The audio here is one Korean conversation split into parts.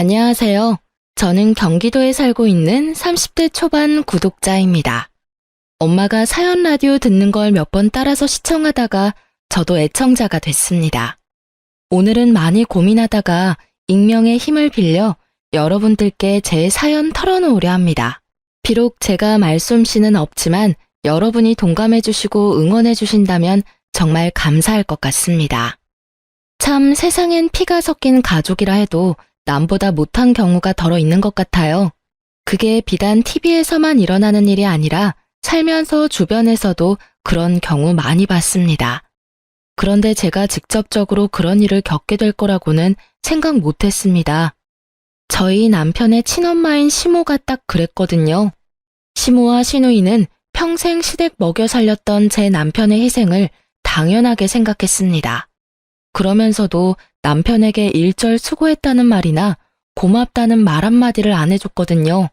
안녕하세요. 저는 경기도에 살고 있는 30대 초반 구독자입니다. 엄마가 사연 라디오 듣는 걸 몇 번 따라서 시청하다가 저도 애청자가 됐습니다. 오늘은 많이 고민하다가 익명의 힘을 빌려 여러분들께 제 사연 털어놓으려 합니다. 비록 제가 말솜씨는 없지만 여러분이 동감해 주시고 응원해 주신다면 정말 감사할 것 같습니다. 참 세상엔 피가 섞인 가족이라 해도 남보다 못한 경우가 덜어 있는 것 같아요. 그게 비단 TV에서만 일어나는 일이 아니라 살면서 주변에서도 그런 경우 많이 봤습니다. 그런데 제가 직접적으로 그런 일을 겪게 될 거라고는 생각 못 했습니다. 저희 남편의 친엄마인 시모가 딱 그랬거든요. 시모와 시누이는 평생 시댁 먹여 살렸던 제 남편의 희생을 당연하게 생각했습니다. 그러면서도 남편에게 일절 수고했다는 말이나 고맙다는 말 한마디를 안 해줬거든요.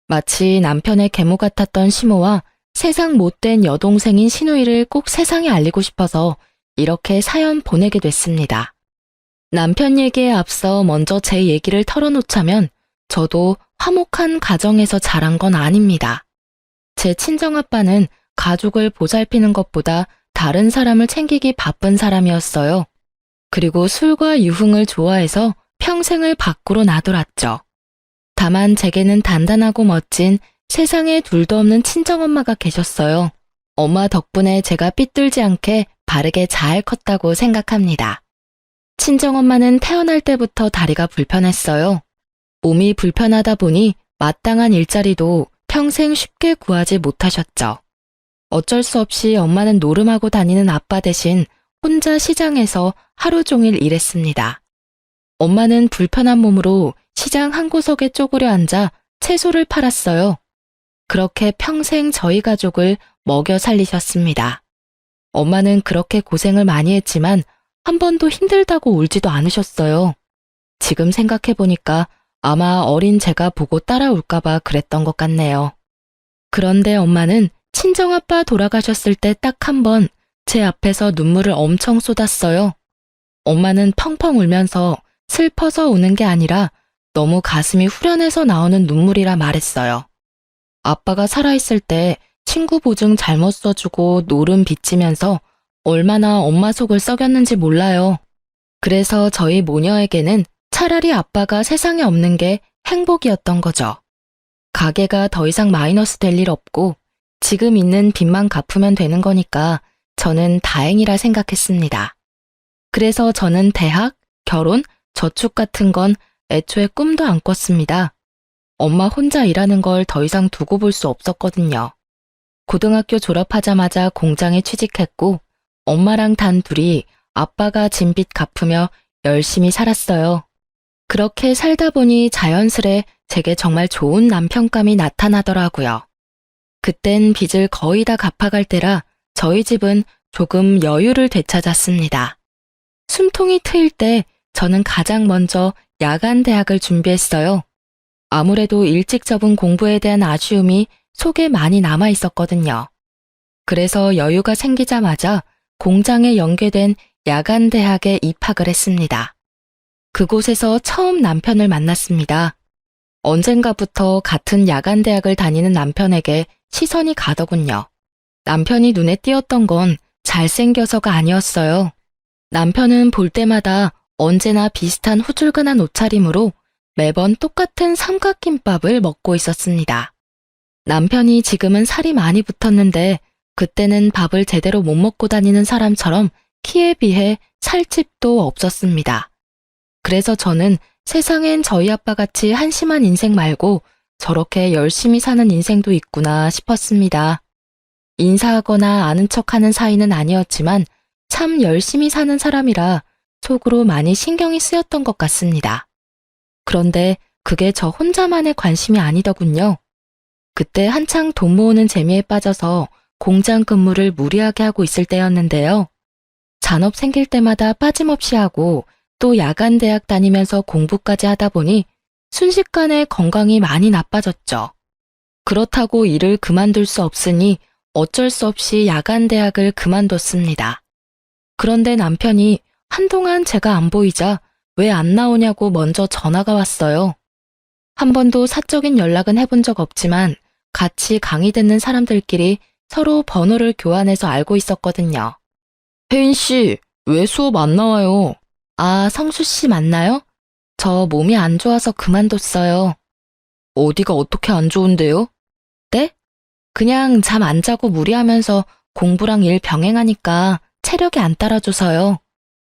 마치 남편의 계모 같았던 시모와 세상 못된 여동생인 시누이를 꼭 세상에 알리고 싶어서 이렇게 사연 보내게 됐습니다. 남편 얘기에 앞서 먼저 제 얘기를 털어놓자면 저도 화목한 가정에서 자란 건 아닙니다. 제 친정아빠는 가족을 보살피는 것보다 다른 사람을 챙기기 바쁜 사람이었어요. 그리고 술과 유흥을 좋아해서 평생을 밖으로 나돌았죠. 다만 제게는 단단하고 멋진 세상에 둘도 없는 친정엄마가 계셨어요. 엄마 덕분에 제가 삐뚤지 않게 바르게 잘 컸다고 생각합니다. 친정엄마는 태어날 때부터 다리가 불편했어요. 몸이 불편하다 보니 마땅한 일자리도 평생 쉽게 구하지 못하셨죠. 어쩔 수 없이 엄마는 노름하고 다니는 아빠 대신 혼자 시장에서 하루 종일 일했습니다. 엄마는 불편한 몸으로 시장 한 구석에 쪼그려 앉아 채소를 팔았어요. 그렇게 평생 저희 가족을 먹여 살리셨습니다. 엄마는 그렇게 고생을 많이 했지만 한 번도 힘들다고 울지도 않으셨어요. 지금 생각해보니까 아마 어린 제가 보고 따라올까봐 그랬던 것 같네요. 그런데 엄마는 친정아빠 돌아가셨을 때 딱 한 번 제 앞에서 눈물을 엄청 쏟았어요. 엄마는 펑펑 울면서 슬퍼서 우는 게 아니라 너무 가슴이 후련해서 나오는 눈물이라 말했어요. 아빠가 살아있을 때 친구 보증 잘못 써주고 노름 빚지면서 얼마나 엄마 속을 썩였는지 몰라요. 그래서 저희 모녀에게는 차라리 아빠가 세상에 없는 게 행복이었던 거죠. 가게가 더 이상 마이너스 될 일 없고 지금 있는 빚만 갚으면 되는 거니까 저는 다행이라 생각했습니다. 그래서 저는 대학, 결혼, 저축 같은 건 애초에 꿈도 안 꿨습니다. 엄마 혼자 일하는 걸 더 이상 두고 볼 수 없었거든요. 고등학교 졸업하자마자 공장에 취직했고 엄마랑 단 둘이 아빠가 진 빚 갚으며 열심히 살았어요. 그렇게 살다 보니 자연스레 제게 정말 좋은 남편감이 나타나더라고요. 그땐 빚을 거의 다 갚아갈 때라 저희 집은 조금 여유를 되찾았습니다. 숨통이 트일 때 저는 가장 먼저 야간 대학을 준비했어요. 아무래도 일찍 접은 공부에 대한 아쉬움이 속에 많이 남아 있었거든요. 그래서 여유가 생기자마자 공장에 연계된 야간 대학에 입학을 했습니다. 그곳에서 처음 남편을 만났습니다. 언젠가부터 같은 야간 대학을 다니는 남편에게 시선이 가더군요. 남편이 눈에 띄었던 건 잘생겨서가 아니었어요. 남편은 볼 때마다 언제나 비슷한 후줄근한 옷차림으로 매번 똑같은 삼각김밥을 먹고 있었습니다. 남편이 지금은 살이 많이 붙었는데 그때는 밥을 제대로 못 먹고 다니는 사람처럼 키에 비해 살집도 없었습니다. 그래서 저는 세상엔 저희 아빠같이 한심한 인생 말고 저렇게 열심히 사는 인생도 있구나 싶었습니다. 인사하거나 아는 척하는 사이는 아니었지만 참 열심히 사는 사람이라 속으로 많이 신경이 쓰였던 것 같습니다. 그런데 그게 저 혼자만의 관심이 아니더군요. 그때 한창 돈 모으는 재미에 빠져서 공장 근무를 무리하게 하고 있을 때였는데요. 잔업 생길 때마다 빠짐없이 하고 또 야간 대학 다니면서 공부까지 하다 보니 순식간에 건강이 많이 나빠졌죠. 그렇다고 일을 그만둘 수 없으니 어쩔 수 없이 야간 대학을 그만뒀습니다. 그런데 남편이 한동안 제가 안 보이자 왜 안 나오냐고 먼저 전화가 왔어요. 한 번도 사적인 연락은 해본 적 없지만 같이 강의 듣는 사람들끼리 서로 번호를 교환해서 알고 있었거든요. 혜인 씨, 왜 수업 안 나와요? 아, 성수 씨 맞나요? 저 몸이 안 좋아서 그만뒀어요. 어디가 어떻게 안 좋은데요? 네? 그냥 잠 안 자고 무리하면서 공부랑 일 병행하니까 체력이 안 따라줘서요.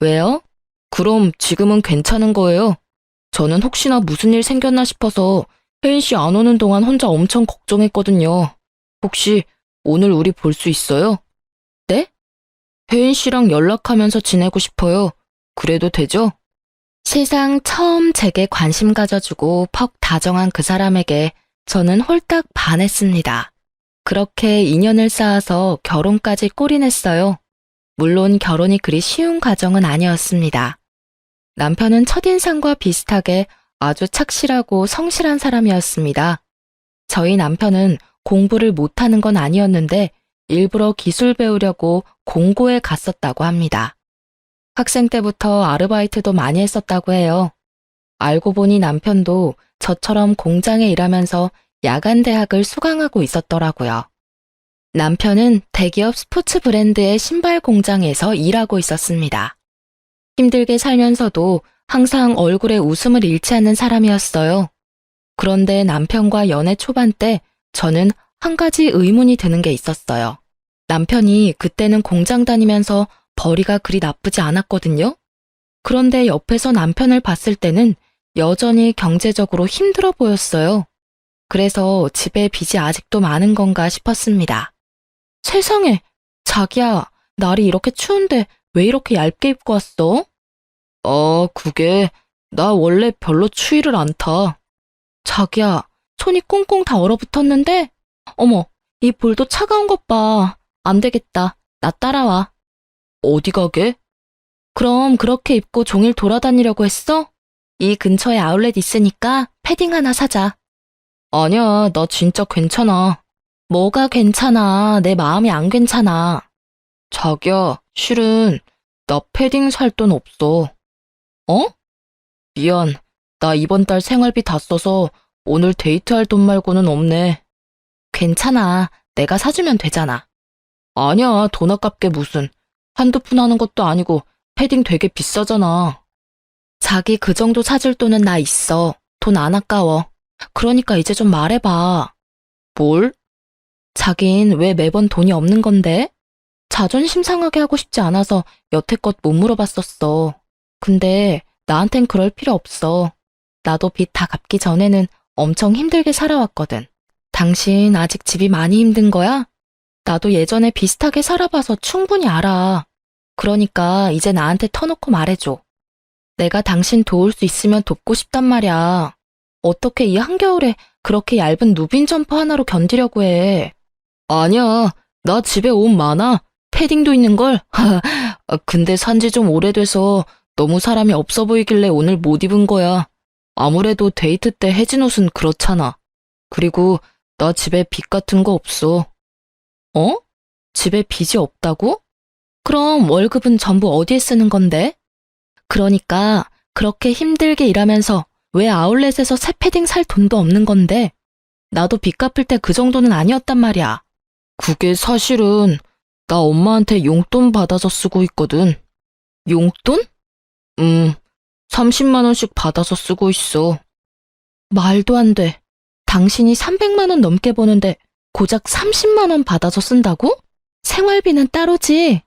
왜요? 그럼 지금은 괜찮은 거예요? 저는 혹시나 무슨 일 생겼나 싶어서 혜인 씨 안 오는 동안 혼자 엄청 걱정했거든요. 혹시 오늘 우리 볼 수 있어요? 네? 혜인 씨랑 연락하면서 지내고 싶어요. 그래도 되죠? 세상 처음 제게 관심 가져주고 퍽 다정한 그 사람에게 저는 홀딱 반했습니다. 그렇게 인연을 쌓아서 결혼까지 꼬리냈어요. 물론 결혼이 그리 쉬운 과정은 아니었습니다. 남편은 첫인상과 비슷하게 아주 착실하고 성실한 사람이었습니다. 저희 남편은 공부를 못하는 건 아니었는데 일부러 기술 배우려고 공고에 갔었다고 합니다. 학생 때부터 아르바이트도 많이 했었다고 해요. 알고 보니 남편도 저처럼 공장에 일하면서 야간 대학을 수강하고 있었더라고요. 남편은 대기업 스포츠 브랜드의 신발 공장에서 일하고 있었습니다. 힘들게 살면서도 항상 얼굴에 웃음을 잃지 않는 사람이었어요. 그런데 남편과 연애 초반 때 저는 한 가지 의문이 드는 게 있었어요. 남편이 그때는 공장 다니면서 벌이가 그리 나쁘지 않았거든요. 그런데 옆에서 남편을 봤을 때는 여전히 경제적으로 힘들어 보였어요. 그래서 집에 빚이 아직도 많은 건가 싶었습니다. 세상에, 자기야, 날이 이렇게 추운데 왜 이렇게 얇게 입고 왔어? 그게 나 원래 별로 추위를 안 타. 자기야, 손이 꽁꽁 다 얼어붙었는데? 어머, 이 볼도 차가운 것 봐. 안 되겠다. 나 따라와. 어디 가게? 그럼 그렇게 입고 종일 돌아다니려고 했어? 이 근처에 아울렛 있으니까 패딩 하나 사자. 아니야, 나 진짜 괜찮아. 뭐가 괜찮아? 내 마음이 안 괜찮아. 자기야, 실은 나 패딩 살 돈 없어. 어? 미안. 나 이번 달 생활비 다 써서 오늘 데이트할 돈 말고는 없네. 괜찮아. 내가 사주면 되잖아. 아니야, 돈 아깝게 무슨. 한두 푼 하는 것도 아니고 패딩 되게 비싸잖아. 자기 그 정도 사줄 돈은 나 있어. 돈 안 아까워. 그러니까 이제 좀 말해봐. 뭘? 자긴 왜 매번 돈이 없는 건데? 자존심 상하게 하고 싶지 않아서 여태껏 못 물어봤었어. 근데 나한텐 그럴 필요 없어. 나도 빚 다 갚기 전에는 엄청 힘들게 살아왔거든. 당신 아직 집이 많이 힘든 거야? 나도 예전에 비슷하게 살아봐서 충분히 알아. 그러니까 이제 나한테 터놓고 말해줘. 내가 당신 도울 수 있으면 돕고 싶단 말이야. 어떻게 이 한겨울에 그렇게 얇은 누빈 점퍼 하나로 견디려고 해. 아니야, 나 집에 옷 많아. 패딩도 있는걸? 근데 산지 좀 오래돼서 너무 사람이 없어 보이길래 오늘 못 입은 거야. 아무래도 데이트 때 해진 옷은 그렇잖아. 그리고 나 집에 빚 같은 거 없어. 어? 집에 빚이 없다고? 그럼 월급은 전부 어디에 쓰는 건데? 그러니까 그렇게 힘들게 일하면서 왜 아울렛에서 새 패딩 살 돈도 없는 건데? 나도 빚 갚을 때 그 정도는 아니었단 말이야. 그게 사실은 나 엄마한테 용돈 받아서 쓰고 있거든. 용돈? 30만 원씩 받아서 쓰고 있어. 말도 안 돼. 당신이 300만 원 넘게 버는데 고작 30만 원 받아서 쓴다고? 생활비는 따로지?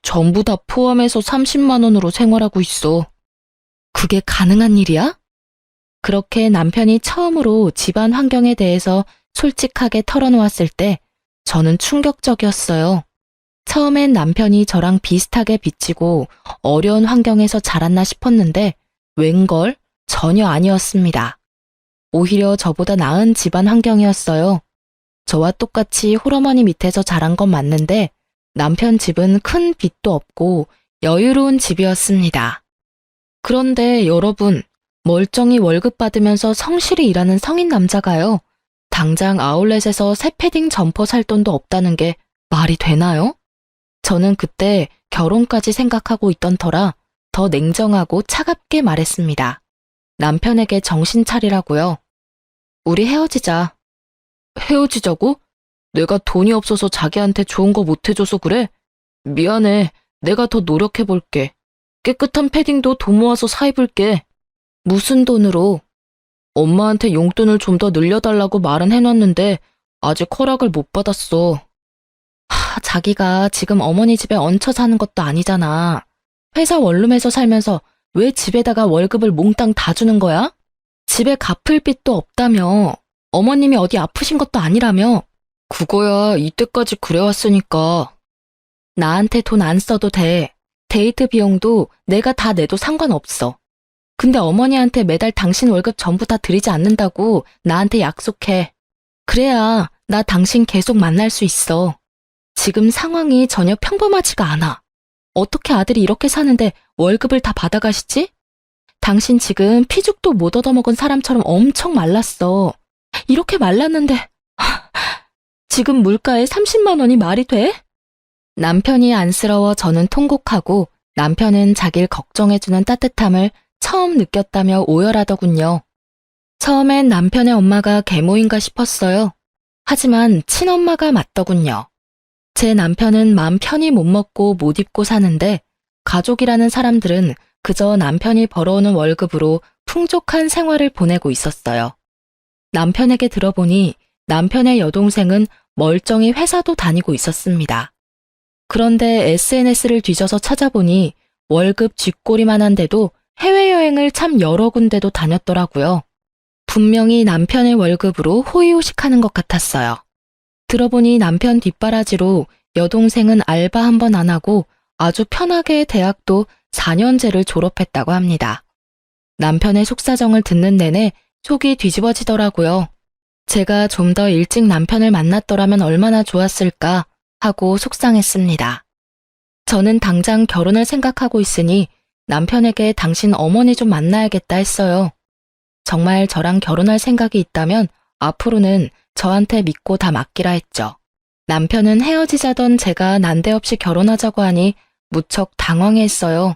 전부 다 포함해서 30만 원으로 생활하고 있어. 그게 가능한 일이야? 그렇게 남편이 처음으로 집안 환경에 대해서 솔직하게 털어놓았을 때 저는 충격적이었어요. 처음엔 남편이 저랑 비슷하게 빚지고 어려운 환경에서 자랐나 싶었는데 웬걸 전혀 아니었습니다. 오히려 저보다 나은 집안 환경이었어요. 저와 똑같이 홀어머니 밑에서 자란 건 맞는데 남편 집은 큰 빚도 없고 여유로운 집이었습니다. 그런데 여러분, 멀쩡히 월급 받으면서 성실히 일하는 성인 남자가요. 당장 아울렛에서 새 패딩 점퍼 살 돈도 없다는 게 말이 되나요? 저는 그때 결혼까지 생각하고 있던 터라 더 냉정하고 차갑게 말했습니다. 남편에게 정신 차리라고요. 우리 헤어지자. 헤어지자고? 내가 돈이 없어서 자기한테 좋은 거 못 해줘서 그래? 미안해. 내가 더 노력해볼게. 깨끗한 패딩도 돈 모아서 사입을게. 무슨 돈으로? 엄마한테 용돈을 좀 더 늘려달라고 말은 해놨는데 아직 허락을 못 받았어. 자기가 지금 어머니 집에 얹혀 사는 것도 아니잖아. 회사 원룸에서 살면서 왜 집에다가 월급을 몽땅 다 주는 거야? 집에 갚을 빚도 없다며. 어머님이 어디 아프신 것도 아니라며. 그거야 이때까지 그래왔으니까. 나한테 돈 안 써도 돼. 데이트 비용도 내가 다 내도 상관없어. 근데 어머니한테 매달 당신 월급 전부 다 드리지 않는다고 나한테 약속해. 그래야 나 당신 계속 만날 수 있어. 지금 상황이 전혀 평범하지가 않아. 어떻게 아들이 이렇게 사는데 월급을 다 받아가시지? 당신 지금 피죽도 못 얻어먹은 사람처럼 엄청 말랐어. 이렇게 말랐는데 지금 물가에 30만 원이 말이 돼? 남편이 안쓰러워 저는 통곡하고 남편은 자기를 걱정해주는 따뜻함을 처음 느꼈다며 오열하더군요. 처음엔 남편의 엄마가 계모인가 싶었어요. 하지만 친엄마가 맞더군요. 제 남편은 마음 편히 못 먹고 못 입고 사는데 가족이라는 사람들은 그저 남편이 벌어오는 월급으로 풍족한 생활을 보내고 있었어요. 남편에게 들어보니 남편의 여동생은 멀쩡히 회사도 다니고 있었습니다. 그런데 SNS를 뒤져서 찾아보니 월급 쥐꼬리만한데도 해외여행을 참 여러 군데도 다녔더라고요. 분명히 남편의 월급으로 호의호식하는 것 같았어요. 들어보니 남편 뒷바라지로 여동생은 알바 한 번 안 하고 아주 편하게 대학도 4년제를 졸업했다고 합니다. 남편의 속사정을 듣는 내내 속이 뒤집어지더라고요. 제가 좀 더 일찍 남편을 만났더라면 얼마나 좋았을까 하고 속상했습니다. 저는 당장 결혼을 생각하고 있으니 남편에게 당신 어머니 좀 만나야겠다 했어요. 정말 저랑 결혼할 생각이 있다면 앞으로는 저한테 믿고 다 맡기라 했죠. 남편은 헤어지자던 제가 난데없이 결혼하자고 하니 무척 당황했어요.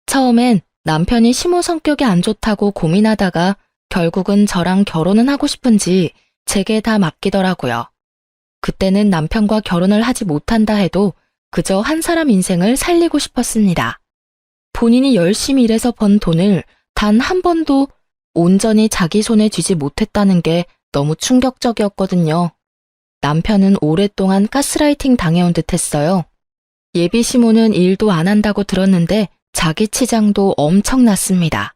처음엔 남편이 시모 성격이 안 좋다고 고민하다가 결국은 저랑 결혼은 하고 싶은지 제게 다 맡기더라고요. 그때는 남편과 결혼을 하지 못한다 해도 그저 한 사람 인생을 살리고 싶었습니다. 본인이 열심히 일해서 번 돈을 단 한 번도 온전히 자기 손에 쥐지 못했다는 게 너무 충격적이었거든요. 남편은 오랫동안 가스라이팅 당해온 듯 했어요. 예비 시모는 일도 안 한다고 들었는데 자기 치장도 엄청났습니다.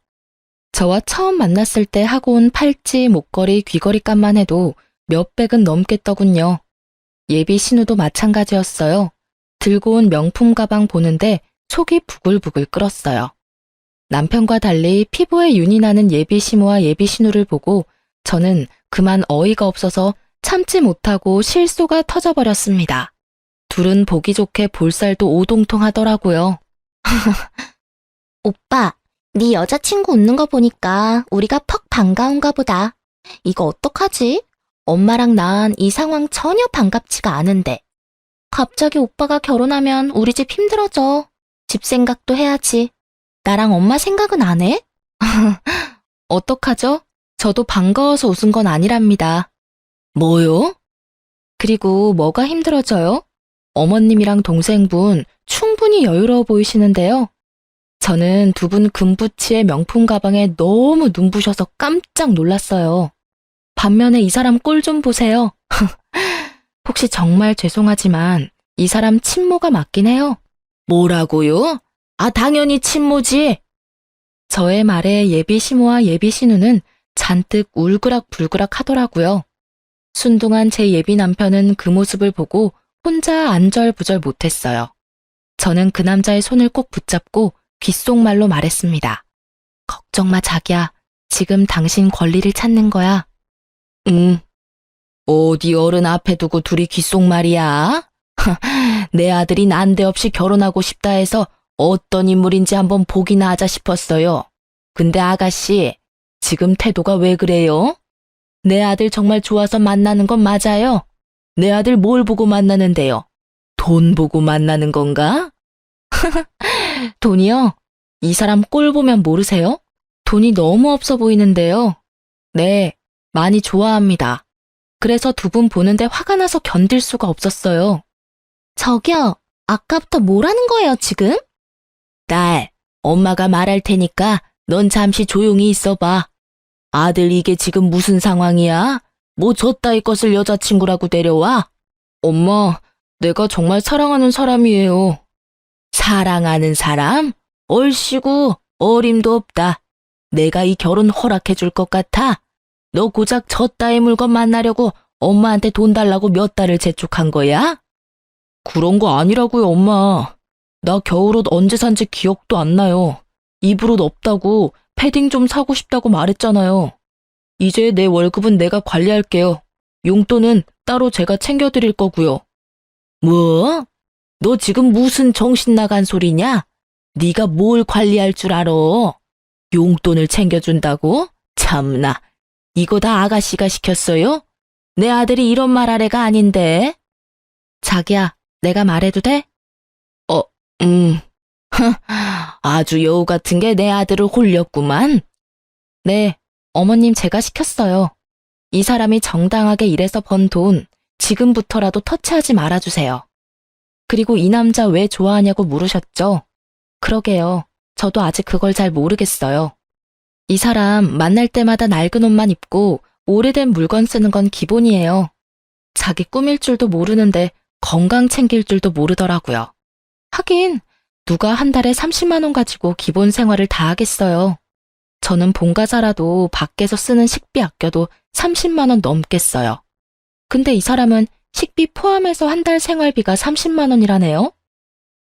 저와 처음 만났을 때 하고 온 팔찌, 목걸이, 귀걸이 값만 해도 몇백은 넘겠더군요. 예비 신우도 마찬가지였어요. 들고 온 명품 가방 보는데 속이 부글부글 끓었어요. 남편과 달리 피부에 윤이 나는 예비 시모와 예비 신우를 보고 저는 그만 어이가 없어서 참지 못하고 실소가 터져버렸습니다. 둘은 보기 좋게 볼살도 오동통하더라고요. 오빠, 네 여자친구 웃는 거 보니까 우리가 퍽 반가운가 보다. 이거 어떡하지? 엄마랑 난 이 상황 전혀 반갑지가 않은데. 갑자기 오빠가 결혼하면 우리 집 힘들어져. 집 생각도 해야지. 나랑 엄마 생각은 안 해? 어떡하죠? 저도 반가워서 웃은 건 아니랍니다. 뭐요? 그리고 뭐가 힘들어져요? 어머님이랑 동생분 충분히 여유로워 보이시는데요. 저는 두 분 금부치의 명품 가방에 너무 눈부셔서 깜짝 놀랐어요. 반면에 이 사람 꼴 좀 보세요. 혹시 정말 죄송하지만 이 사람 친모가 맞긴 해요. 뭐라고요? 아, 당연히 친모지. 저의 말에 예비 시모와 예비 신우는 잔뜩 울그락불그락 하더라고요. 순둥한 제 예비 남편은 그 모습을 보고 혼자 안절부절 못했어요. 저는 그 남자의 손을 꼭 붙잡고 귓속말로 말했습니다. 걱정 마, 자기야. 지금 당신 권리를 찾는 거야. 응. 어디 어른 앞에 두고 둘이 귓속말이야? 내 아들이 난데없이 결혼하고 싶다 해서 어떤 인물인지 한번 보기나 하자 싶었어요. 근데 아가씨, 지금 태도가 왜 그래요? 내 아들 정말 좋아서 만나는 건 맞아요? 내 아들 뭘 보고 만나는데요? 돈 보고 만나는 건가? 돈이요? 이 사람 꼴 보면 모르세요? 돈이 너무 없어 보이는데요. 네, 많이 좋아합니다. 그래서 두 분 보는데 화가 나서 견딜 수가 없었어요. 저기요, 아까부터 뭐라는 거예요, 지금? 딸, 엄마가 말할 테니까 넌 잠시 조용히 있어봐. 아들 이게 지금 무슨 상황이야? 뭐 저 따위 것을 여자친구라고 데려와? 엄마, 내가 정말 사랑하는 사람이에요. 사랑하는 사람? 얼씨구, 어림도 없다. 내가 이 결혼 허락해 줄 것 같아? 너 고작 저 따위 물건 만나려고 엄마한테 돈 달라고 몇 달을 재촉한 거야? 그런 거 아니라고요, 엄마. 나 겨울옷 언제 산지 기억도 안 나요. 입을 옷 없다고 패딩 좀 사고 싶다고 말했잖아요. 이제 내 월급은 내가 관리할게요. 용돈은 따로 제가 챙겨드릴 거고요. 뭐? 너 지금 무슨 정신 나간 소리냐? 네가 뭘 관리할 줄 알아? 용돈을 챙겨준다고? 참나, 이거 다 아가씨가 시켰어요? 내 아들이 이런 말 할 애가 아닌데. 자기야, 내가 말해도 돼? 아주 여우 같은 게 내 아들을 홀렸구만. 네, 어머님 제가 시켰어요. 이 사람이 정당하게 일해서 번 돈, 지금부터라도 터치하지 말아주세요. 그리고 이 남자 왜 좋아하냐고 물으셨죠? 그러게요. 저도 아직 그걸 잘 모르겠어요. 이 사람 만날 때마다 낡은 옷만 입고 오래된 물건 쓰는 건 기본이에요. 자기 꾸밀 줄도 모르는데 건강 챙길 줄도 모르더라고요. 하긴 누가 한 달에 30만 원 가지고 기본 생활을 다 하겠어요. 저는 본가사라도 밖에서 쓰는 식비 아껴도 30만 원 넘겠어요. 근데 이 사람은 식비 포함해서 한 달 생활비가 30만 원이라네요.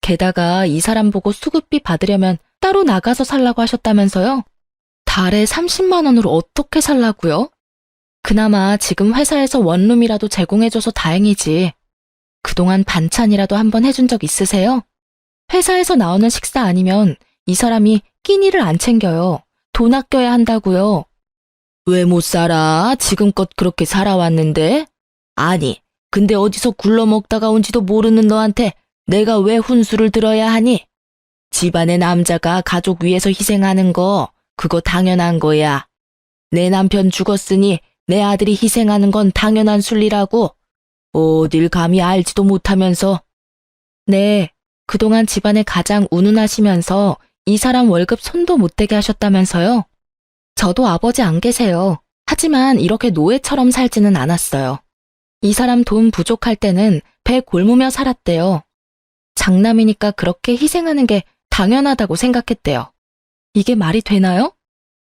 게다가 이 사람 보고 수급비 받으려면 따로 나가서 살라고 하셨다면서요? 달에 30만 원으로 어떻게 살라고요? 그나마 지금 회사에서 원룸이라도 제공해줘서 다행이지. 그동안 반찬이라도 한번 해준 적 있으세요? 회사에서 나오는 식사 아니면 이 사람이 끼니를 안 챙겨요. 돈 아껴야 한다고요. 왜 못 살아? 지금껏 그렇게 살아왔는데? 아니, 근데 어디서 굴러먹다가 온지도 모르는 너한테 내가 왜 훈수를 들어야 하니? 집안의 남자가 가족 위해서 희생하는 거, 그거 당연한 거야. 내 남편 죽었으니 내 아들이 희생하는 건 당연한 순리라고. 어딜 감히 알지도 못하면서. 네, 그동안 집안에 가장 운운하시면서 이 사람 월급 손도 못 대게 하셨다면서요? 저도 아버지 안 계세요. 하지만 이렇게 노예처럼 살지는 않았어요. 이 사람 돈 부족할 때는 배 골무며 살았대요. 장남이니까 그렇게 희생하는 게 당연하다고 생각했대요. 이게 말이 되나요?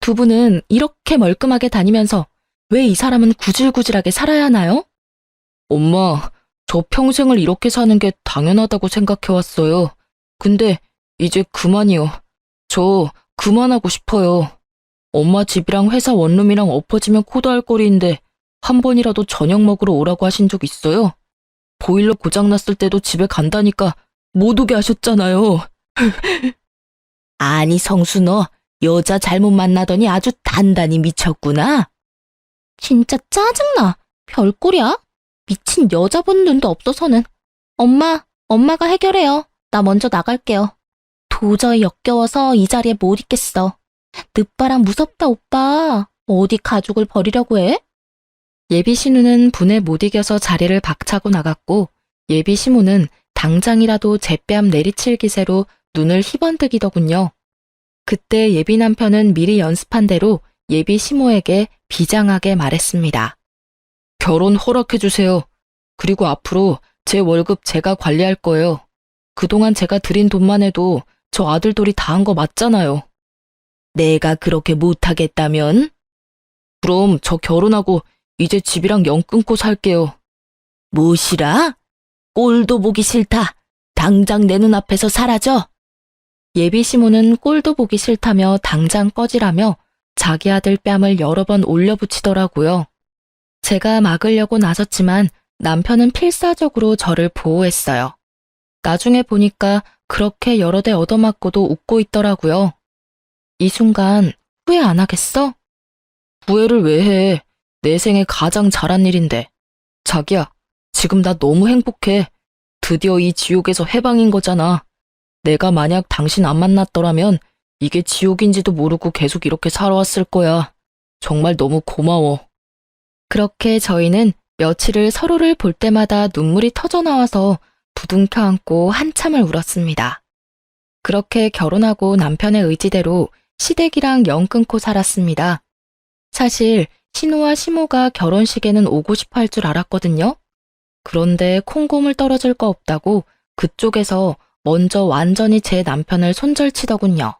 두 분은 이렇게 멀끔하게 다니면서 왜 이 사람은 구질구질하게 살아야 하나요? 엄마, 저 평생을 이렇게 사는 게 당연하다고 생각해왔어요. 근데 이제 그만이요. 저 그만하고 싶어요. 엄마 집이랑 회사 원룸이랑 엎어지면 코다할 거리인데 한 번이라도 저녁 먹으러 오라고 하신 적 있어요? 보일러 고장났을 때도 집에 간다니까 못 오게 하셨잖아요. 아니 성수 너 여자 잘못 만나더니 아주 단단히 미쳤구나. 진짜 짜증나. 별꼴이야? 미친 여자 보는 눈도 없어서는. 엄마가 해결해요. 나 먼저 나갈게요. 도저히 역겨워서 이 자리에 못 있겠어. 늦바람 무섭다, 오빠. 어디 가족을 버리려고 해? 예비 신우는 분에 못 이겨서 자리를 박차고 나갔고 예비 시모는 당장이라도 제 뺨 내리칠 기세로 눈을 희번뜩이더군요. 그때 예비 남편은 미리 연습한 대로 예비 시모에게 비장하게 말했습니다. 결혼 허락해주세요. 그리고 앞으로 제 월급 제가 관리할 거예요. 그동안 제가 드린 돈만 해도 저 아들돌이 다 한 거 맞잖아요. 내가 그렇게 못하겠다면? 그럼 저 결혼하고 이제 집이랑 연 끊고 살게요. 무엇이라? 꼴도 보기 싫다. 당장 내 눈앞에서 사라져. 예비 시모는 꼴도 보기 싫다며 당장 꺼지라며 자기 아들 뺨을 여러 번 올려붙이더라고요. 제가 막으려고 나섰지만 남편은 필사적으로 저를 보호했어요. 나중에 보니까 그렇게 여러 대 얻어맞고도 웃고 있더라고요. 이 순간 후회 안 하겠어? 후회를 왜 해? 내 생에 가장 잘한 일인데. 자기야, 지금 나 너무 행복해. 드디어 이 지옥에서 해방인 거잖아. 내가 만약 당신 안 만났더라면 이게 지옥인지도 모르고 계속 이렇게 살아왔을 거야. 정말 너무 고마워. 그렇게 저희는 며칠을 서로를 볼 때마다 눈물이 터져 나와서 부둥켜 안고 한참을 울었습니다. 그렇게 결혼하고 남편의 의지대로 시댁이랑 연 끊고 살았습니다. 사실 신우와 시모가 결혼식에는 오고 싶어 할 줄 알았거든요. 그런데 콩고물 떨어질 거 없다고 그쪽에서 먼저 완전히 제 남편을 손절치더군요.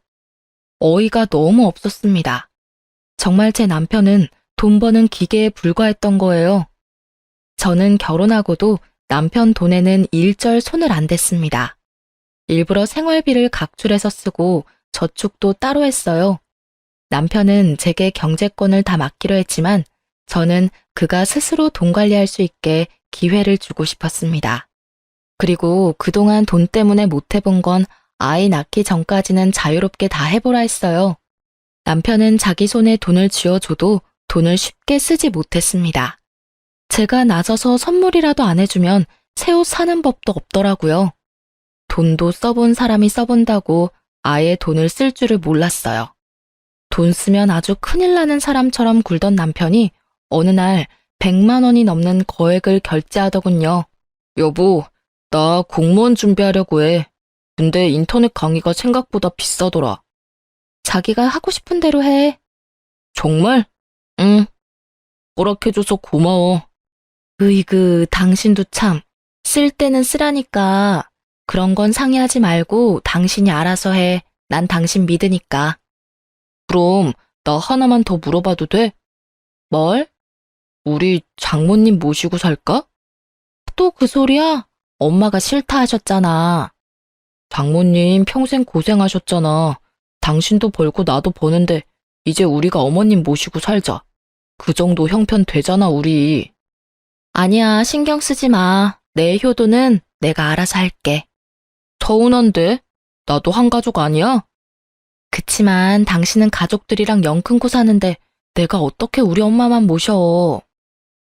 어이가 너무 없었습니다. 정말 제 남편은 돈 버는 기계에 불과했던 거예요. 저는 결혼하고도 남편 돈에는 일절 손을 안 댔습니다. 일부러 생활비를 각출해서 쓰고 저축도 따로 했어요. 남편은 제게 경제권을 다 맡기로 했지만 저는 그가 스스로 돈 관리할 수 있게 기회를 주고 싶었습니다. 그리고 그동안 돈 때문에 못 해본 건 아이 낳기 전까지는 자유롭게 다 해보라 했어요. 남편은 자기 손에 돈을 쥐어줘도 돈을 쉽게 쓰지 못했습니다. 제가 나서서 선물이라도 안 해주면 새 옷 사는 법도 없더라고요. 돈도 써본 사람이 써본다고 아예 돈을 쓸 줄을 몰랐어요. 돈 쓰면 아주 큰일 나는 사람처럼 굴던 남편이 어느 날 100만 원이 넘는 거액을 결제하더군요. 여보, 나 공무원 준비하려고 해. 근데 인터넷 강의가 생각보다 비싸더라. 자기가 하고 싶은 대로 해. 정말? 응. 허락해줘서 고마워. 으이그, 당신도 참. 쓸 때는 쓰라니까. 그런 건 상의하지 말고 당신이 알아서 해. 난 당신 믿으니까. 그럼 나 하나만 더 물어봐도 돼? 뭘? 우리 장모님 모시고 살까? 또 그 소리야? 엄마가 싫다 하셨잖아. 장모님 평생 고생하셨잖아. 당신도 벌고 나도 버는데 이제 우리가 어머님 모시고 살자. 그 정도 형편 되잖아, 우리. 아니야, 신경 쓰지 마. 내 효도는 내가 알아서 할게. 서운한데? 나도 한 가족 아니야? 그치만 당신은 가족들이랑 연 끊고 사는데 내가 어떻게 우리 엄마만 모셔.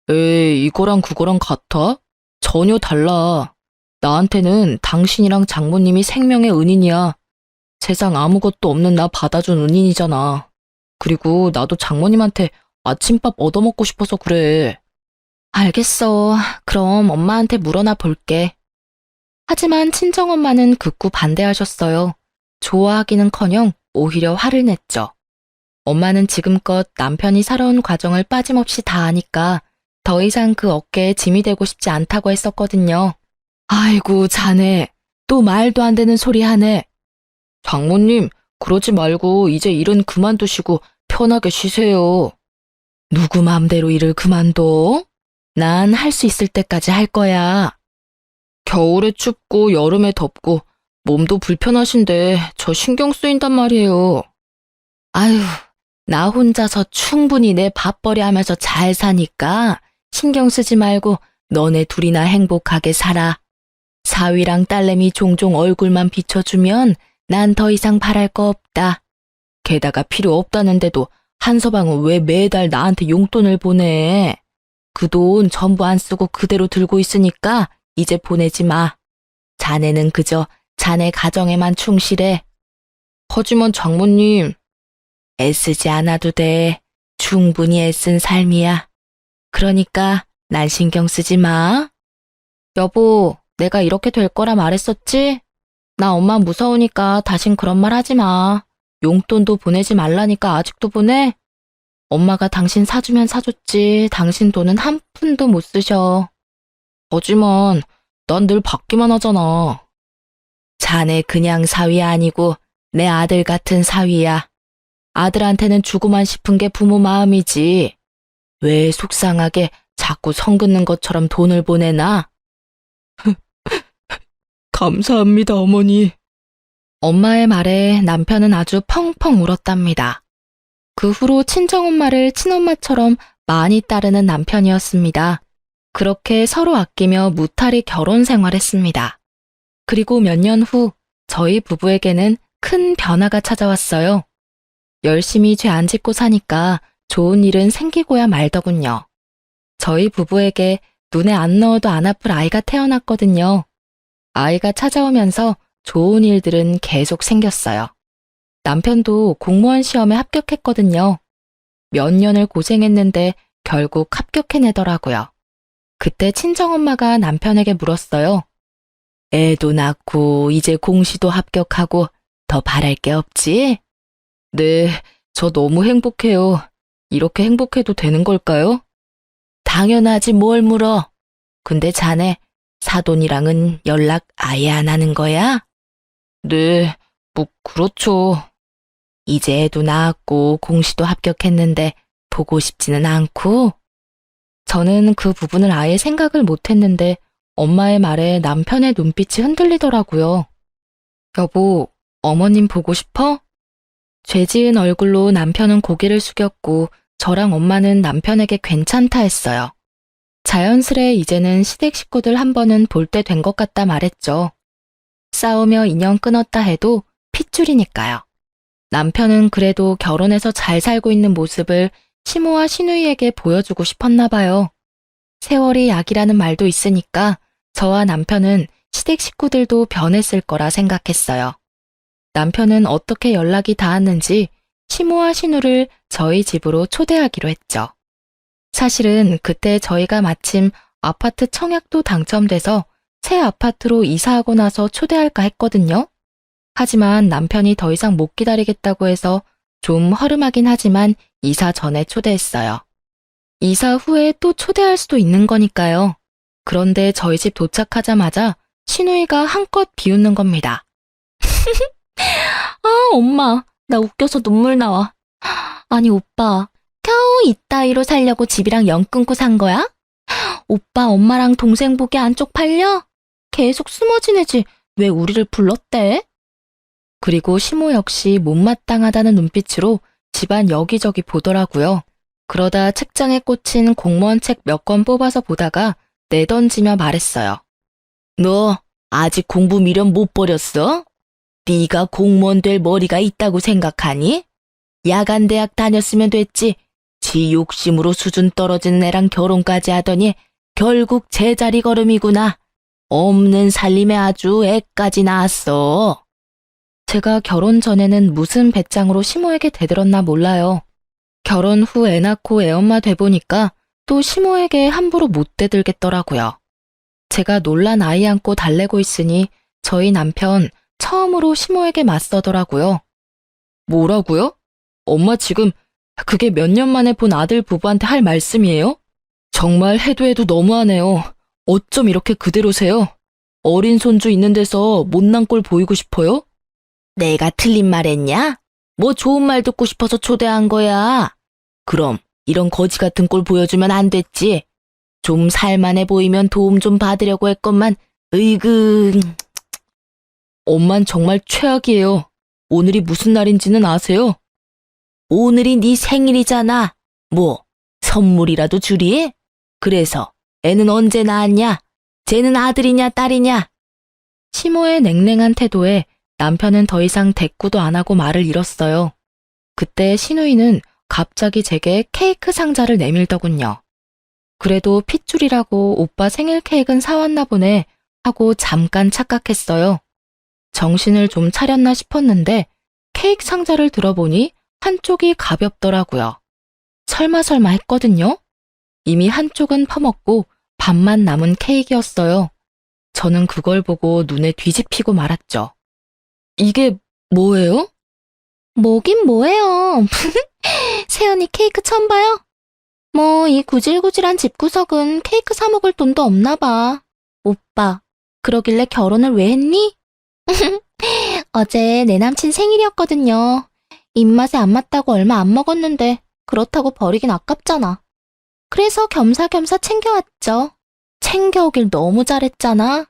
에이, 이거랑 그거랑 같아? 전혀 달라. 나한테는 당신이랑 장모님이 생명의 은인이야. 세상 아무것도 없는 나 받아준 은인이잖아. 그리고 나도 장모님한테 아침밥 얻어먹고 싶어서 그래. 알겠어. 그럼 엄마한테 물어나 볼게. 하지만 친정엄마는 극구 반대하셨어요. 좋아하기는커녕 오히려 화를 냈죠. 엄마는 지금껏 남편이 살아온 과정을 빠짐없이 다 아니까 더 이상 그 어깨에 짐이 되고 싶지 않다고 했었거든요. 아이고, 자네. 또 말도 안 되는 소리 하네. 장모님, 그러지 말고 이제 일은 그만두시고 편하게 쉬세요. 누구 맘대로 일을 그만둬? 난 할 수 있을 때까지 할 거야. 겨울에 춥고 여름에 덥고 몸도 불편하신데 저 신경 쓰인단 말이에요. 아유, 나 혼자서 충분히 내 밥벌이 하면서 잘 사니까 신경 쓰지 말고 너네 둘이나 행복하게 살아. 사위랑 딸내미 종종 얼굴만 비춰주면 난 더 이상 바랄 거 없다. 게다가 필요 없다는데도 한서방은 왜 매달 나한테 용돈을 보내? 그 돈 전부 안 쓰고 그대로 들고 있으니까 이제 보내지 마. 자네는 그저 자네 가정에만 충실해. 하지만 장모님, 애쓰지 않아도 돼. 충분히 애쓴 삶이야. 그러니까 난 신경 쓰지 마. 여보, 내가 이렇게 될 거라 말했었지? 나 엄마 무서우니까 다신 그런 말 하지 마. 용돈도 보내지 말라니까 아직도 보내? 엄마가 당신 사주면 사줬지. 당신 돈은 한 푼도 못 쓰셔. 하지만 난 늘 받기만 하잖아. 자네 그냥 사위 아니고 내 아들 같은 사위야. 아들한테는 주고만 싶은 게 부모 마음이지. 왜 속상하게 자꾸 성 긋는 것처럼 돈을 보내나? 감사합니다, 어머니. 엄마의 말에 남편은 아주 펑펑 울었답니다. 그 후로 친정엄마를 친엄마처럼 많이 따르는 남편이었습니다. 그렇게 서로 아끼며 무탈히 결혼 생활했습니다. 그리고 몇 년 후 저희 부부에게는 큰 변화가 찾아왔어요. 열심히 죄 안 짓고 사니까 좋은 일은 생기고야 말더군요. 저희 부부에게 눈에 안 넣어도 안 아플 아이가 태어났거든요. 아이가 찾아오면서 좋은 일들은 계속 생겼어요. 남편도 공무원 시험에 합격했거든요. 몇 년을 고생했는데 결국 합격해내더라고요. 그때 친정엄마가 남편에게 물었어요. 애도 낳고 이제 공시도 합격하고 더 바랄 게 없지? 네, 저 너무 행복해요. 이렇게 행복해도 되는 걸까요? 당연하지 뭘 물어. 근데 자네 사돈이랑은 연락 아예 안 하는 거야? 네, 뭐 그렇죠. 이제 애도 낳았고 공시도 합격했는데 보고 싶지는 않고? 저는 그 부분을 아예 생각을 못했는데 엄마의 말에 남편의 눈빛이 흔들리더라고요. 여보, 어머님 보고 싶어? 죄 지은 얼굴로 남편은 고개를 숙였고 저랑 엄마는 남편에게 괜찮다 했어요. 자연스레 이제는 시댁 식구들 한 번은 볼 때 된 것 같다 말했죠. 싸우며 인연 끊었다 해도 핏줄이니까요. 남편은 그래도 결혼해서 잘 살고 있는 모습을 시모와 시누이에게 보여주고 싶었나 봐요. 세월이 약이라는 말도 있으니까 저와 남편은 시댁 식구들도 변했을 거라 생각했어요. 남편은 어떻게 연락이 닿았는지 시모와 시누를 저희 집으로 초대하기로 했죠. 사실은 그때 저희가 마침 아파트 청약도 당첨돼서 새 아파트로 이사하고 나서 초대할까 했거든요. 하지만 남편이 더 이상 못 기다리겠다고 해서 좀 허름하긴 하지만 이사 전에 초대했어요. 이사 후에 또 초대할 수도 있는 거니까요. 그런데 저희 집 도착하자마자 시누이가 한껏 비웃는 겁니다. 아, 엄마, 나 웃겨서 눈물 나와. 아니, 오빠, 겨우 이따위로 살려고 집이랑 연 끊고 산 거야? 오빠, 엄마랑 동생 보기 안쪽 팔려? 계속 숨어 지내지. 왜 우리를 불렀대? 그리고 시모 역시 못마땅하다는 눈빛으로 집안 여기저기 보더라고요. 그러다 책장에 꽂힌 공무원 책 몇 권 뽑아서 보다가 내던지며 말했어요. 너 아직 공부 미련 못 버렸어? 네가 공무원 될 머리가 있다고 생각하니? 야간 대학 다녔으면 됐지. 지 욕심으로 수준 떨어진 애랑 결혼까지 하더니 결국 제자리 걸음이구나. 없는 살림에 아주 애까지 낳았어. 제가 결혼 전에는 무슨 배짱으로 시모에게 대들었나 몰라요. 결혼 후 애 낳고 애엄마 돼보니까 또 시모에게 함부로 못 대들겠더라고요. 제가 놀란 아이 안고 달래고 있으니 저희 남편 처음으로 시모에게 맞서더라고요. 뭐라고요? 엄마 지금 그게 몇 년 만에 본 아들 부부한테 할 말씀이에요? 정말 해도 너무하네요. 어쩜 이렇게 그대로세요? 어린 손주 있는 데서 못난 꼴 보이고 싶어요? 내가 틀린 말 했냐? 뭐 좋은 말 듣고 싶어서 초대한 거야. 그럼 이런 거지 같은 꼴 보여주면 안 됐지. 좀 살만해 보이면 도움 좀 받으려고 했건만 으이그. 엄만 정말 최악이에요. 오늘이 무슨 날인지는 아세요? 오늘이 네 생일이잖아. 뭐 선물이라도 주리? 그래서 애는 언제 낳았냐? 쟤는 아들이냐 딸이냐? 시모의 냉랭한 태도에 남편은 더 이상 대꾸도 안 하고 말을 잃었어요. 그때 시누이는 갑자기 제게 케이크 상자를 내밀더군요. 그래도 핏줄이라고 오빠 생일 케이크는 사왔나 보네 하고 잠깐 착각했어요. 정신을 좀 차렸나 싶었는데 케이크 상자를 들어보니 한쪽이 가볍더라고요. 설마 했거든요. 이미 한쪽은 퍼먹고 반만 남은 케이크였어요. 저는 그걸 보고 눈에 뒤집히고 말았죠. 이게 뭐예요? 뭐긴 뭐예요. 세연이 케이크 처음 봐요? 뭐 이 구질구질한 집구석은 케이크 사 먹을 돈도 없나 봐. 오빠, 그러길래 결혼을 왜 했니? 어제 내 남친 생일이었거든요. 입맛에 안 맞다고 얼마 안 먹었는데 그렇다고 버리긴 아깝잖아. 그래서 겸사겸사 챙겨왔죠. 챙겨오길 너무 잘했잖아.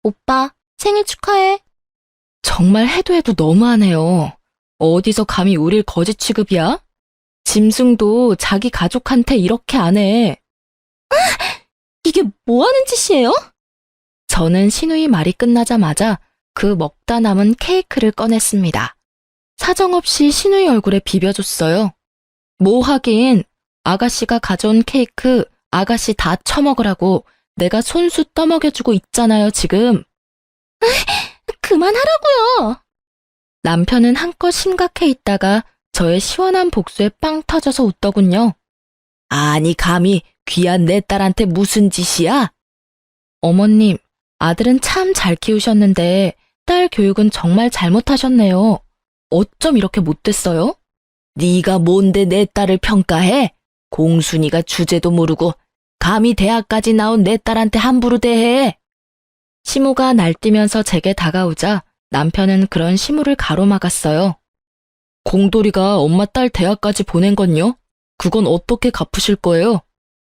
오빠, 생일 축하해. 정말 해도 너무하네요. 어디서 감히 우릴 거지 취급이야? 짐승도 자기 가족한테 이렇게 안 해. 이게 뭐 하는 짓이에요? 저는 시누이 말이 끝나자마자 그 먹다 남은 케이크를 꺼냈습니다. 사정없이 시누이 얼굴에 비벼줬어요. 뭐 하긴, 아가씨가 가져온 케이크 아가씨 다 처먹으라고 내가 손수 떠먹여주고 있잖아요, 지금. 그만하라고요. 남편은 한껏 심각해 있다가 저의 시원한 복수에 빵 터져서 웃더군요. 아니, 감히 귀한 내 딸한테 무슨 짓이야? 어머님, 아들은 참 잘 키우셨는데 딸 교육은 정말 잘못하셨네요. 어쩜 이렇게 못됐어요? 네가 뭔데 내 딸을 평가해? 공순이가 주제도 모르고 감히 대학까지 나온 내 딸한테 함부로 대해. 시모가 날뛰면서 제게 다가오자 남편은 그런 시모를 가로막았어요. 공돌이가 엄마 딸 대학까지 보낸 건요? 그건 어떻게 갚으실 거예요?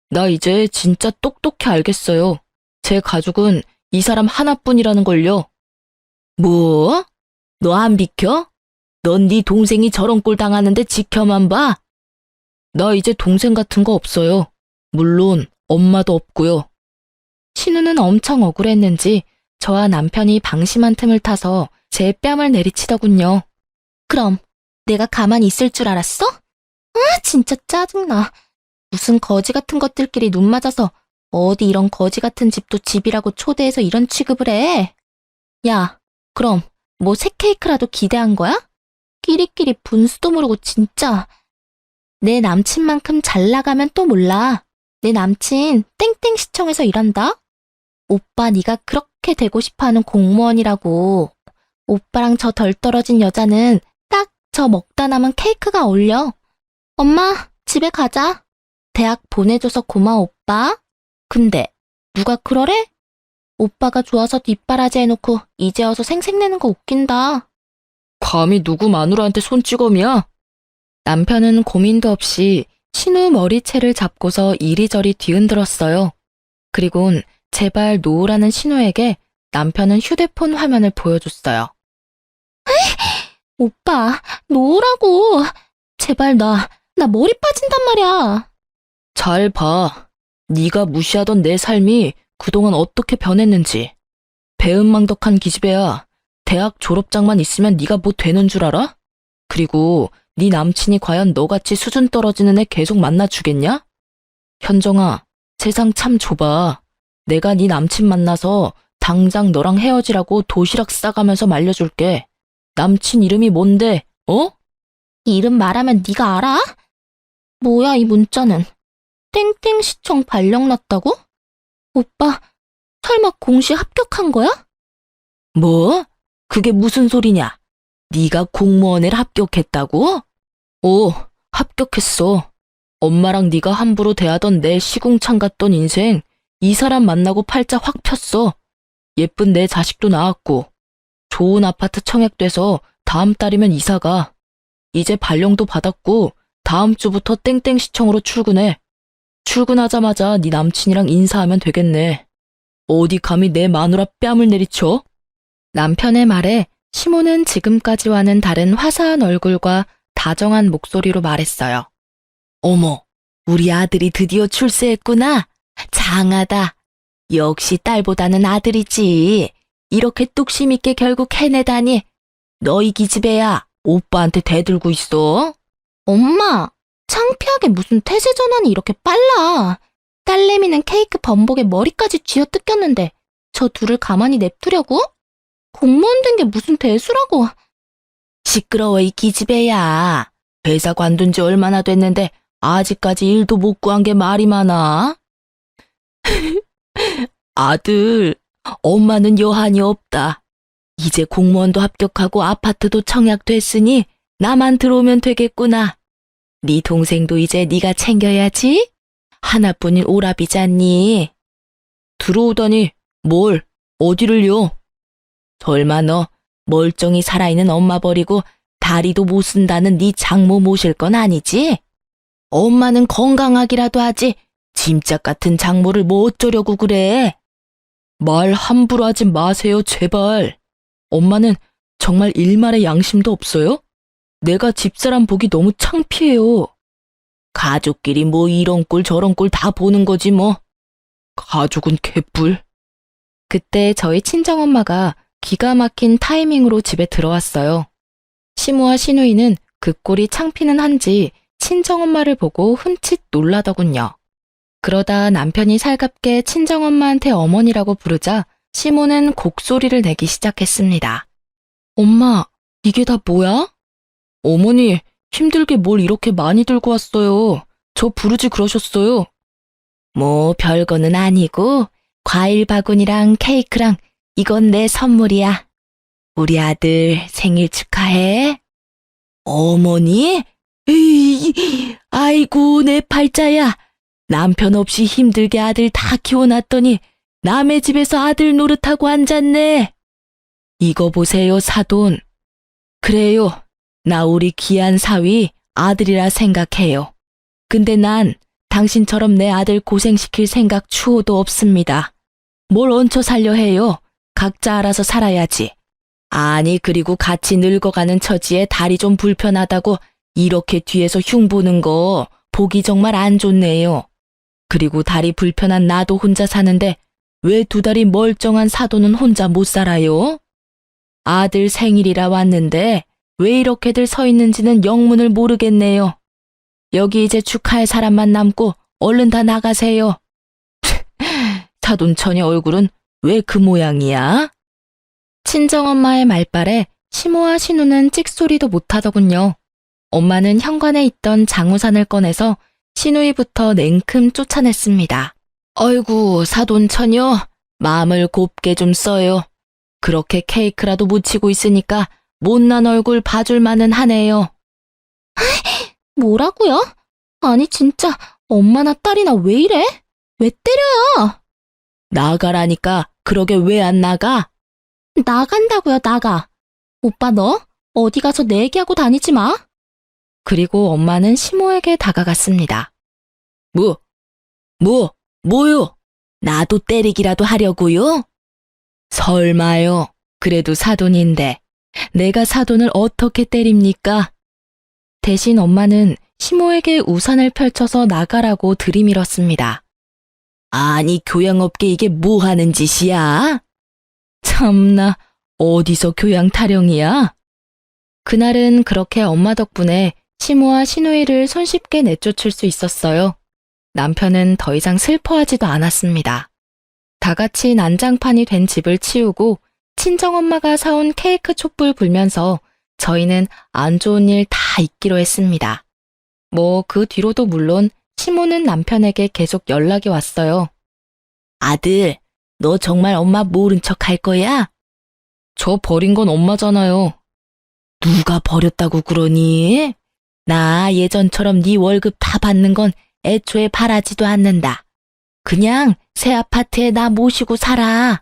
나 이제 진짜 똑똑히 알겠어요. 제 가족은 이 사람 하나뿐이라는 걸요. 뭐? 너 안 비켜? 넌 네 동생이 저런 꼴 당하는데 지켜만 봐? 나 이제 동생 같은 거 없어요. 물론 엄마도 없고요. 신우는 엄청 억울했는지 저와 남편이 방심한 틈을 타서 제 뺨을 내리치더군요. 그럼 내가 가만히 있을 줄 알았어? 아, 진짜 짜증나. 무슨 거지 같은 것들끼리 눈 맞아서 어디 이런 거지 같은 집도 집이라고 초대해서 이런 취급을 해. 야, 그럼 뭐 새 케이크라도 기대한 거야? 끼리끼리 분수도 모르고 진짜. 내 남친만큼 잘 나가면 또 몰라. 내 남친 땡땡시청에서 일한다. 오빠 네가 그렇게 되고 싶어하는 공무원이라고. 오빠랑 저 덜 떨어진 여자는 딱 저 먹다 남은 케이크가 어울려. 엄마, 집에 가자. 대학 보내줘서 고마워, 오빠. 근데 누가 그러래? 오빠가 좋아서 뒷바라지 해놓고 이제 와서 생색내는 거 웃긴다. 감히 누구 마누라한테 손찌검이야? 남편은 고민도 없이 신우 머리채를 잡고서 이리저리 뒤흔들었어요. 그리곤 제발 놓으라는 신우에게 남편은 휴대폰 화면을 보여줬어요. 오빠, 놓으라고. 제발 나 머리 빠진단 말이야. 잘 봐. 네가 무시하던 내 삶이 그동안 어떻게 변했는지. 배은망덕한 기집애야. 대학 졸업장만 있으면 네가 뭐 되는 줄 알아? 그리고 네 남친이 과연 너같이 수준 떨어지는 애 계속 만나주겠냐? 현정아, 세상 참 좁아. 내가 네 남친 만나서 당장 너랑 헤어지라고 도시락 싸가면서 말려줄게. 남친 이름이 뭔데, 어? 이름 말하면 네가 알아? 뭐야 이 문자는. 땡땡시청 발령 났다고? 오빠, 설마 공시 합격한 거야? 뭐? 그게 무슨 소리냐? 네가 공무원을 합격했다고? 오, 합격했어. 엄마랑 네가 함부로 대하던 내 시궁창 같던 인생 이 사람 만나고 팔자 확 폈어. 예쁜 내 자식도 낳았고 좋은 아파트 청약돼서 다음 달이면 이사가. 이제 발령도 받았고 다음 주부터 땡땡시청으로 출근해. 출근하자마자 네 남친이랑 인사하면 되겠네. 어디 감히 내 마누라 뺨을 내리쳐? 남편의 말에 시모는 지금까지와는 다른 화사한 얼굴과 다정한 목소리로 말했어요. 어머, 우리 아들이 드디어 출세했구나. 장하다. 역시 딸보다는 아들이지. 이렇게 뚝심 있게 결국 해내다니. 너희 기집애야, 오빠한테 대들고 있어. 엄마, 창피하게 무슨 태세 전환이 이렇게 빨라. 딸내미는 케이크 범벅에 머리까지 쥐어 뜯겼는데 저 둘을 가만히 냅두려고? 공무원 된 게 무슨 대수라고. 시끄러워 이 기집애야. 회사 관둔 지 얼마나 됐는데 아직까지 일도 못 구한 게 말이 많아. 아들, 엄마는 여한이 없다. 이제 공무원도 합격하고 아파트도 청약됐으니 나만 들어오면 되겠구나. 네 동생도 이제 네가 챙겨야지. 하나뿐인 오라비잖니. 들어오다니 뭘, 어디를요? 설마 너 멀쩡히 살아있는 엄마 버리고 다리도 못 쓴다는 네 장모 모실 건 아니지? 엄마는 건강하기라도 하지 짐짝 같은 장모를 뭐 어쩌려고 그래? 말 함부로 하지 마세요, 제발. 엄마는 정말 일말의 양심도 없어요? 내가 집사람 보기 너무 창피해요. 가족끼리 뭐 이런 꼴 저런 꼴 다 보는 거지 뭐. 가족은 개뿔. 그때 저희 친정엄마가 기가 막힌 타이밍으로 집에 들어왔어요. 시모와 시누이는 그 꼴이 창피는 한지 친정엄마를 보고 흠칫 놀라더군요. 그러다 남편이 살갑게 친정엄마한테 어머니라고 부르자 시모는 곡소리를 내기 시작했습니다. 엄마, 이게 다 뭐야? 어머니, 힘들게 뭘 이렇게 많이 들고 왔어요. 저 부르지 그러셨어요. 뭐 별거는 아니고 과일 바구니랑 케이크랑 이건 내 선물이야. 우리 아들 생일 축하해. 어머니? 에이, 아이고 내 팔자야. 남편 없이 힘들게 아들 다 키워놨더니 남의 집에서 아들 노릇하고 앉았네. 이거 보세요, 사돈. 그래요. 나 우리 귀한 사위 아들이라 생각해요. 근데 난 당신처럼 내 아들 고생시킬 생각 추호도 없습니다. 뭘 얹혀 살려 해요. 각자 알아서 살아야지. 아니 그리고 같이 늙어가는 처지에 다리 좀 불편하다고 이렇게 뒤에서 흉보는 거 보기 정말 안 좋네요. 그리고 다리 불편한 나도 혼자 사는데 왜 두 다리 멀쩡한 사돈은 혼자 못 살아요? 아들 생일이라 왔는데 왜 이렇게들 서 있는지는 영문을 모르겠네요. 여기 이제 축하할 사람만 남고 얼른 다 나가세요. 사돈 처녀 얼굴은 왜 그 모양이야? 친정엄마의 말발에 시모와 신우는 찍소리도 못하더군요. 엄마는 현관에 있던 장우산을 꺼내서 시누이부터 냉큼 쫓아냈습니다. 어이구 사돈 처녀 마음을 곱게 좀 써요. 그렇게 케이크라도 묻히고 있으니까 못난 얼굴 봐줄 만은 하네요. 뭐라고요? 아니 진짜 엄마나 딸이나 왜 이래? 왜 때려요? 나가라니까 그러게 왜 안 나가? 나간다고요, 나가. 오빠 너 어디 가서 내 얘기하고 다니지 마. 그리고 엄마는 시모에게 다가갔습니다. 뭐요? 나도 때리기라도 하려고요? 설마요. 그래도 사돈인데 내가 사돈을 어떻게 때립니까? 대신 엄마는 시모에게 우산을 펼쳐서 나가라고 들이밀었습니다. 아니 교양 없게 이게 뭐 하는 짓이야? 참나 어디서 교양 타령이야? 그날은 그렇게 엄마 덕분에 시모와 시누이를 손쉽게 내쫓을 수 있었어요. 남편은 더 이상 슬퍼하지도 않았습니다. 다 같이 난장판이 된 집을 치우고 친정엄마가 사온 케이크 촛불 불면서 저희는 안 좋은 일 다 잊기로 했습니다. 뭐 그 뒤로도 물론 시모는 남편에게 계속 연락이 왔어요. 아들, 너 정말 엄마 모른 척 할 거야? 저 버린 건 엄마잖아요. 누가 버렸다고 그러니? 나 예전처럼 네 월급 다 받는 건 애초에 바라지도 않는다. 그냥 새 아파트에 나 모시고 살아.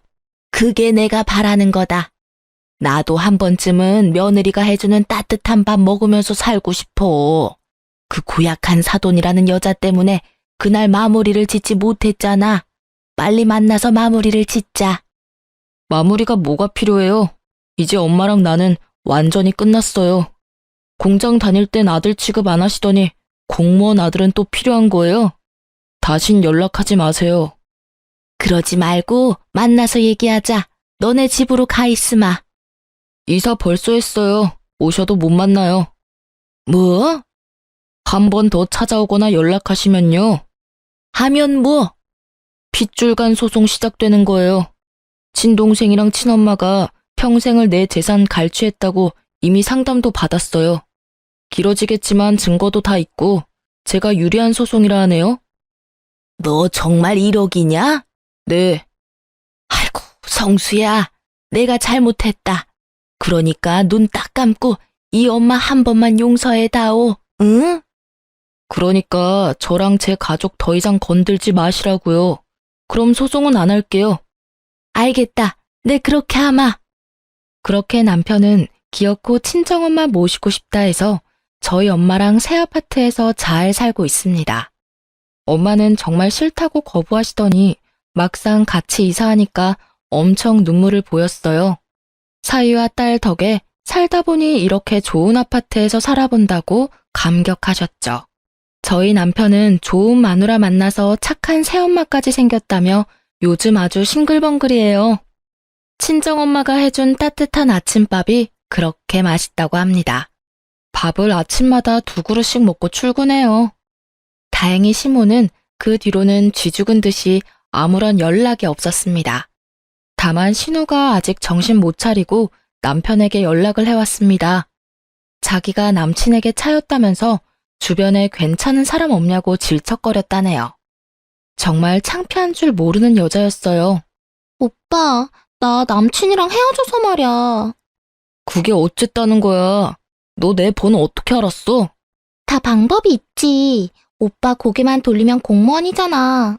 그게 내가 바라는 거다. 나도 한 번쯤은 며느리가 해주는 따뜻한 밥 먹으면서 살고 싶어. 그 고약한 사돈이라는 여자 때문에 그날 마무리를 짓지 못했잖아. 빨리 만나서 마무리를 짓자. 마무리가 뭐가 필요해요? 이제 엄마랑 나는 완전히 끝났어요. 공장 다닐 땐 아들 취급 안 하시더니 공무원 아들은 또 필요한 거예요? 다신 연락하지 마세요. 그러지 말고 만나서 얘기하자. 너네 집으로 가 있으마. 이사 벌써 했어요. 오셔도 못 만나요. 뭐? 한 번 더 찾아오거나 연락하시면요. 하면 뭐? 핏줄간 소송 시작되는 거예요. 친동생이랑 친엄마가 평생을 내 재산 갈취했다고 이미 상담도 받았어요. 길어지겠지만 증거도 다 있고 제가 유리한 소송이라 하네요. 너 정말 1억이냐? 네. 아이고 성수야, 내가 잘못했다. 그러니까 눈 딱 감고 이 엄마 한 번만 용서해다오. 응? 그러니까 저랑 제 가족 더 이상 건들지 마시라고요. 그럼 소송은 안 할게요. 알겠다. 네 그렇게 하마. 그렇게 남편은 기어코 친정엄마 모시고 싶다 해서 저희 엄마랑 새 아파트에서 잘 살고 있습니다. 엄마는 정말 싫다고 거부하시더니 막상 같이 이사하니까 엄청 눈물을 보였어요. 사위와 딸 덕에 살다 보니 이렇게 좋은 아파트에서 살아본다고 감격하셨죠. 저희 남편은 좋은 마누라 만나서 착한 새엄마까지 생겼다며 요즘 아주 싱글벙글이에요. 친정엄마가 해준 따뜻한 아침밥이 그렇게 맛있다고 합니다. 밥을 아침마다 2그릇씩 먹고 출근해요. 다행히 시모는 그 뒤로는 쥐죽은 듯이 아무런 연락이 없었습니다. 다만 신우가 아직 정신 못 차리고 남편에게 연락을 해왔습니다. 자기가 남친에게 차였다면서 주변에 괜찮은 사람 없냐고 질척거렸다네요. 정말 창피한 줄 모르는 여자였어요. 오빠, 나 남친이랑 헤어져서 말이야. 그게 어쨌다는 거야? 너 내 번호 어떻게 알았어? 다 방법이 있지. 오빠 고개만 돌리면 공무원이잖아.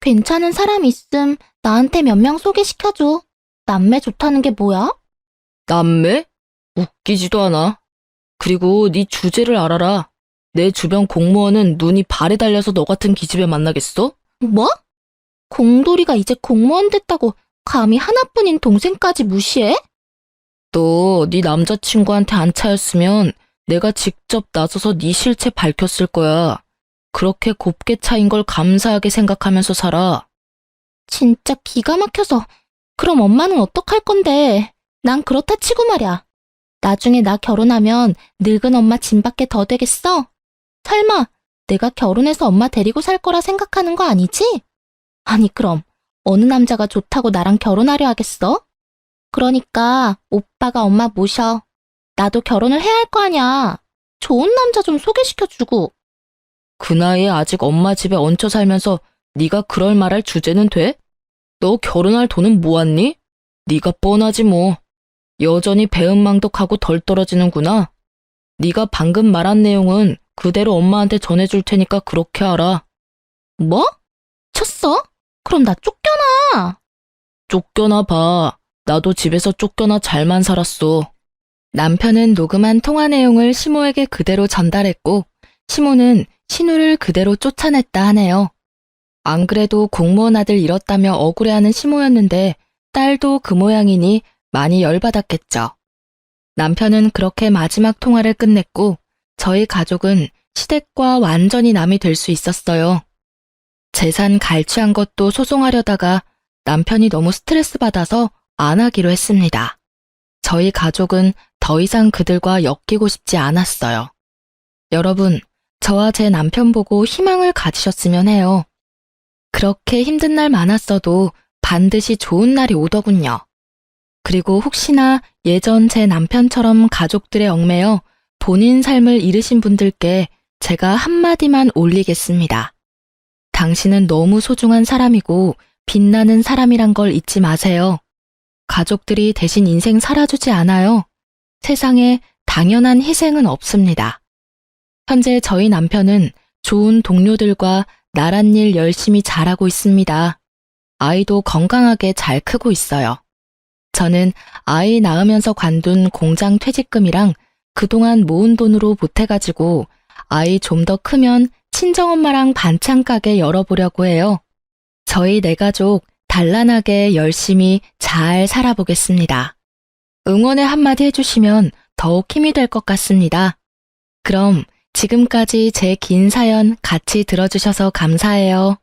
괜찮은 사람 있음 나한테 몇 명 소개시켜줘. 남매 좋다는 게 뭐야? 남매? 웃기지도 않아. 그리고 네 주제를 알아라. 내 주변 공무원은 눈이 발에 달려서 너 같은 기집애 만나겠어? 뭐? 공돌이가 이제 공무원 됐다고 감히 하나뿐인 동생까지 무시해? 너 네 남자친구한테 안 차였으면 내가 직접 나서서 네 실체 밝혔을 거야. 그렇게 곱게 차인 걸 감사하게 생각하면서 살아. 진짜 기가 막혀서. 그럼 엄마는 어떡할 건데? 난 그렇다 치고 말이야. 나중에 나 결혼하면 늙은 엄마 짐밖에 더 되겠어? 설마 내가 결혼해서 엄마 데리고 살 거라 생각하는 거 아니지? 아니 그럼 어느 남자가 좋다고 나랑 결혼하려 하겠어? 그러니까 오빠가 엄마 모셔. 나도 결혼을 해야 할 거 아니야. 좋은 남자 좀 소개시켜주고. 그 나이에 아직 엄마 집에 얹혀 살면서 네가 그럴 말할 주제는 돼? 너 결혼할 돈은 모았니? 네가 뻔하지 뭐. 여전히 배은망덕하고 덜 떨어지는구나. 네가 방금 말한 내용은 그대로 엄마한테 전해줄 테니까 그렇게 알아. 뭐? 쳤어? 그럼 나 쫓겨나. 쫓겨나 봐. 나도 집에서 쫓겨나 잘만 살았어. 남편은 녹음한 통화 내용을 시모에게 그대로 전달했고 시모는 신우를 그대로 쫓아냈다 하네요. 안 그래도 공무원 아들 잃었다며 억울해하는 시모였는데 딸도 그 모양이니 많이 열받았겠죠. 남편은 그렇게 마지막 통화를 끝냈고 저희 가족은 시댁과 완전히 남이 될 수 있었어요. 재산 갈취한 것도 소송하려다가 남편이 너무 스트레스 받아서 안 하기로 했습니다. 저희 가족은 더 이상 그들과 엮이고 싶지 않았어요. 여러분, 저와 제 남편 보고 희망을 가지셨으면 해요. 그렇게 힘든 날 많았어도 반드시 좋은 날이 오더군요. 그리고 혹시나 예전 제 남편처럼 가족들의 얽매여 본인 삶을 잃으신 분들께 제가 한마디만 올리겠습니다. 당신은 너무 소중한 사람이고 빛나는 사람이란 걸 잊지 마세요. 가족들이 대신 인생 살아주지 않아요. 세상에 당연한 희생은 없습니다. 현재 저희 남편은 좋은 동료들과 나란 일 열심히 잘하고 있습니다. 아이도 건강하게 잘 크고 있어요. 저는 아이 낳으면서 관둔 공장 퇴직금이랑 그동안 모은 돈으로 보태가지고 아이 좀 더 크면 친정엄마랑 반찬 가게 열어보려고 해요. 저희 네 가족 단란하게 열심히 잘 살아보겠습니다. 응원의 한마디 해주시면 더욱 힘이 될 것 같습니다. 그럼 지금까지 제 긴 사연 같이 들어주셔서 감사해요.